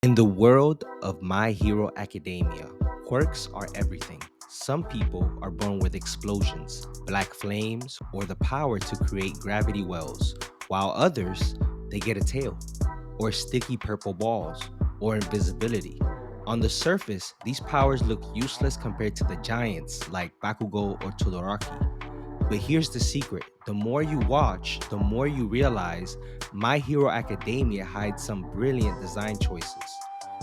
In the world of My Hero Academia, quirks are everything. Some people are born with explosions, black flames, or the power to create gravity wells, while others, they get a tail, or sticky purple balls, or invisibility. On the surface, these powers look useless compared to the giants like Bakugo or Todoraki. But here's the secret, the more you watch, the more you realize My Hero Academia hides some brilliant design choices.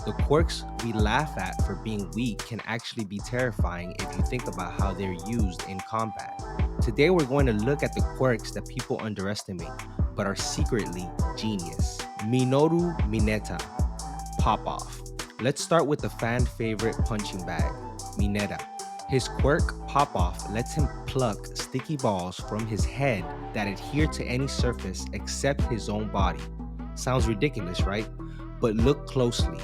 The quirks we laugh at for being weak can actually be terrifying if you think about how they're used in combat. Today we're going to look at the quirks that people underestimate, but are secretly genius. Minoru Minetta Pop Off. Let's start with the fan favorite punching bag, Mineta. His quirk Pop Off lets him pluck sticky balls from his head that adhere to any surface except his own body. Sounds ridiculous, right? But look closely.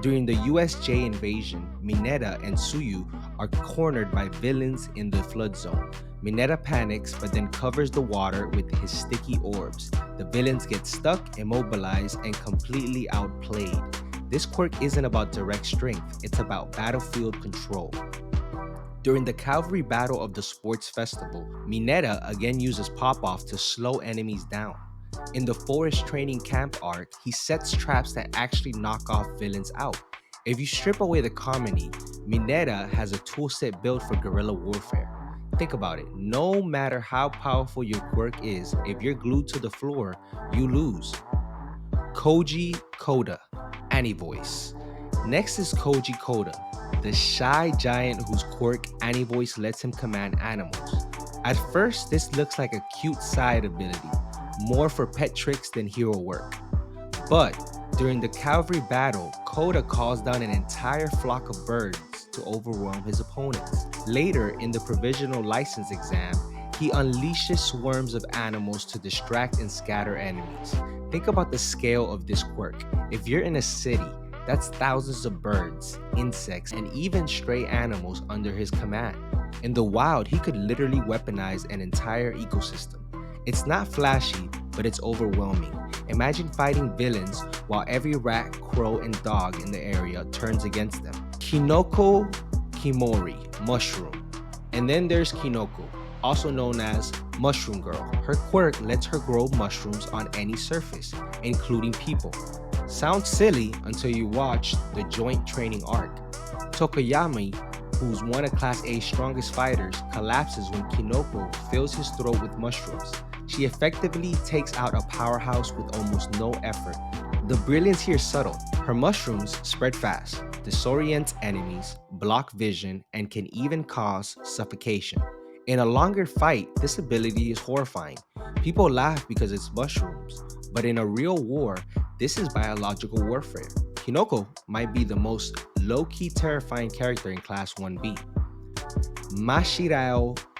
During the USJ invasion, Mineta and Tsuyu are cornered by villains in the flood zone. Mineta panics but then covers the water with his sticky orbs. The villains get stuck, immobilized, and completely outplayed. This quirk isn't about direct strength, it's about battlefield control. During the cavalry battle of the sports festival, Mineta again uses Pop-Off to slow enemies down. In the forest training camp arc, he sets traps that actually knock off villains out. If you strip away the comedy, Mineta has a toolset built for guerrilla warfare. Think about it, no matter how powerful your quirk is, if you're glued to the floor, you lose. Koji Kota, Annie voice. Next is Koji Kota, the shy giant whose quirk Annie voice lets him command animals. At first, this looks like a cute side ability, more for pet tricks than hero work. But during the cavalry battle, Kota calls down an entire flock of birds to overwhelm his opponents. Later, in the provisional license exam, he unleashes swarms of animals to distract and scatter enemies. Think about the scale of this quirk. If you're in a city, that's thousands of birds, insects, and even stray animals under his command. In the wild, he could literally weaponize an entire ecosystem. It's not flashy, but it's overwhelming. Imagine fighting villains while every rat, crow, and dog in the area turns against them. Kinoko Kimori, mushroom. And then there's Kinoko, also known as Mushroom Girl. Her quirk lets her grow mushrooms on any surface, including people. Sounds silly until you watch the joint training arc. Tokoyami, who's one of Class A's strongest fighters, collapses when Kinoko fills his throat with mushrooms. She effectively takes out a powerhouse with almost no effort. The brilliance here is subtle. Her mushrooms spread fast, disorient enemies, block vision, and can even cause suffocation. In a longer fight, this ability is horrifying. People laugh because it's mushrooms, but in a real war, this is biological warfare. Kinoko might be the most low-key terrifying character in Class 1B. Mashi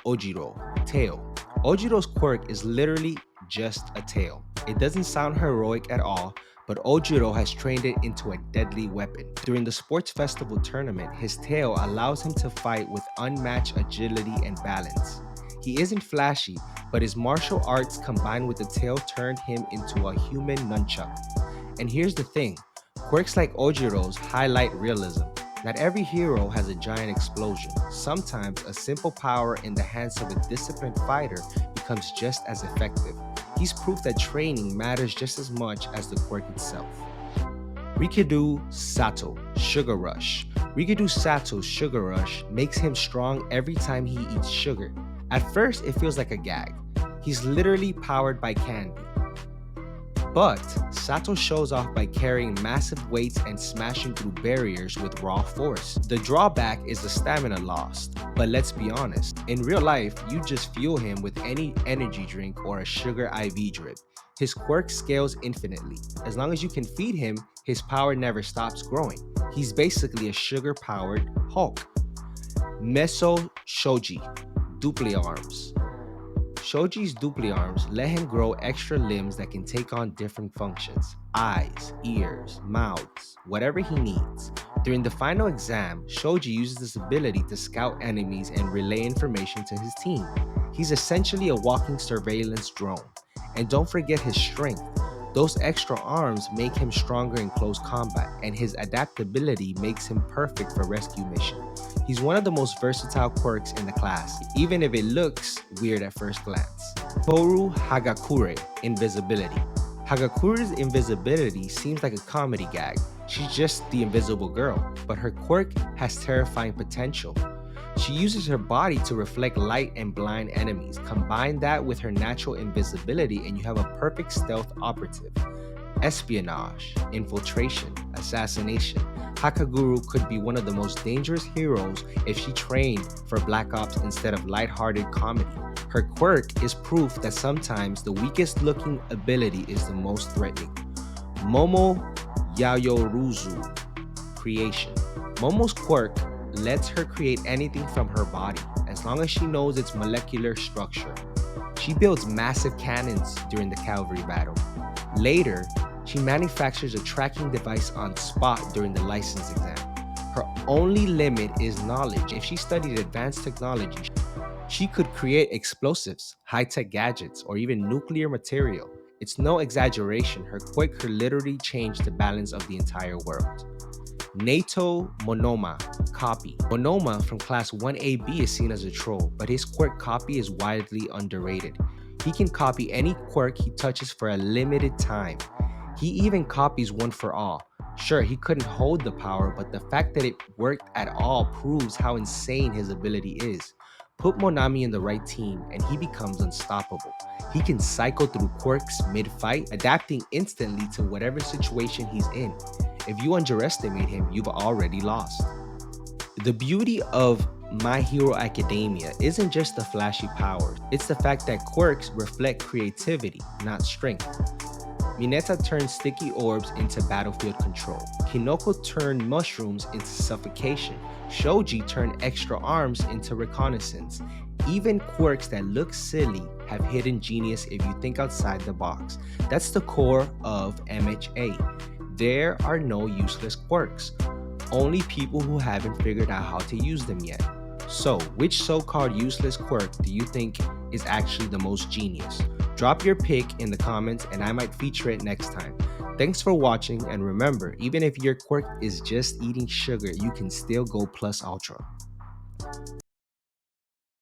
Ojiro, tail. Ojiro's quirk is literally just a tail. It doesn't sound heroic at all, but Ojiro has trained it into a deadly weapon. During the sports festival tournament, his tail allows him to fight with unmatched agility and balance. He isn't flashy, but his martial arts combined with the tail turned him into a human nunchuck. And here's the thing, quirks like Ojiro's highlight realism. Not every hero has a giant explosion. Sometimes a simple power in the hands of a disciplined fighter becomes just as effective. He's proof that training matters just as much as the quirk itself. Rikidou Sato, Sugar Rush. Rikidou Sato's Sugar Rush makes him strong every time he eats sugar. At first, it feels like a gag. He's literally powered by candy. But Sato shows off by carrying massive weights and smashing through barriers with raw force. The drawback is the stamina lost, but let's be honest, in real life, you just fuel him with any energy drink or a sugar IV drip. His quirk scales infinitely. As long as you can feed him, his power never stops growing. He's basically a sugar-powered Hulk. Meso Shoji, Duply arms. Shoji's Duply arms let him grow extra limbs that can take on different functions. Eyes, ears, mouths, whatever he needs. During the final exam, Shoji uses this ability to scout enemies and relay information to his team. He's essentially a walking surveillance drone. And don't forget his strength. Those extra arms make him stronger in close combat, and his adaptability makes him perfect for rescue missions. He's one of the most versatile quirks in the class, even if it looks weird at first glance. Toru Hagakure, Invisibility. Hagakure's invisibility seems like a comedy gag. She's just the invisible girl, but her quirk has terrifying potential. She uses her body to reflect light and blind enemies. Combine that with her natural invisibility and you have a perfect stealth operative. Espionage, infiltration, assassination. Hakaguru could be one of the most dangerous heroes if she trained for Black Ops instead of lighthearted comedy. Her quirk is proof that sometimes the weakest looking ability is the most threatening. Momo Yaoyorozu, creation. Momo's quirk lets her create anything from her body as long as she knows its molecular structure. She builds massive cannons during the cavalry battle. Later, she manufactures a tracking device on spot during the license exam. Her only limit is knowledge. If she studied advanced technology, she could create explosives, high-tech gadgets, or even nuclear material. It's no exaggeration, her quirk could literally change the balance of the entire world. Nato Monoma, copy. Monoma from class 1AB is seen as a troll, but his quirk copy is widely underrated. He can copy any quirk he touches for a limited time. He even copies one for all. Sure, he couldn't hold the power, but the fact that it worked at all proves how insane his ability is. Put Monami in the right team and he becomes unstoppable. He can cycle through quirks mid-fight, adapting instantly to whatever situation he's in. If you underestimate him, you've already lost. The beauty of My Hero Academia isn't just the flashy powers, it's the fact that quirks reflect creativity, not strength. Mineta turned sticky orbs into battlefield control. Kinoko turned mushrooms into suffocation. Shoji turned extra arms into reconnaissance. Even quirks that look silly have hidden genius if you think outside the box. That's the core of MHA. There are no useless quirks, only people who haven't figured out how to use them yet. So, which so-called useless quirk do you think is actually the most genius? Drop your pick in the comments and I might feature it next time. Thanks for watching, and remember, even if your quirk is just eating sugar, you can still go plus ultra.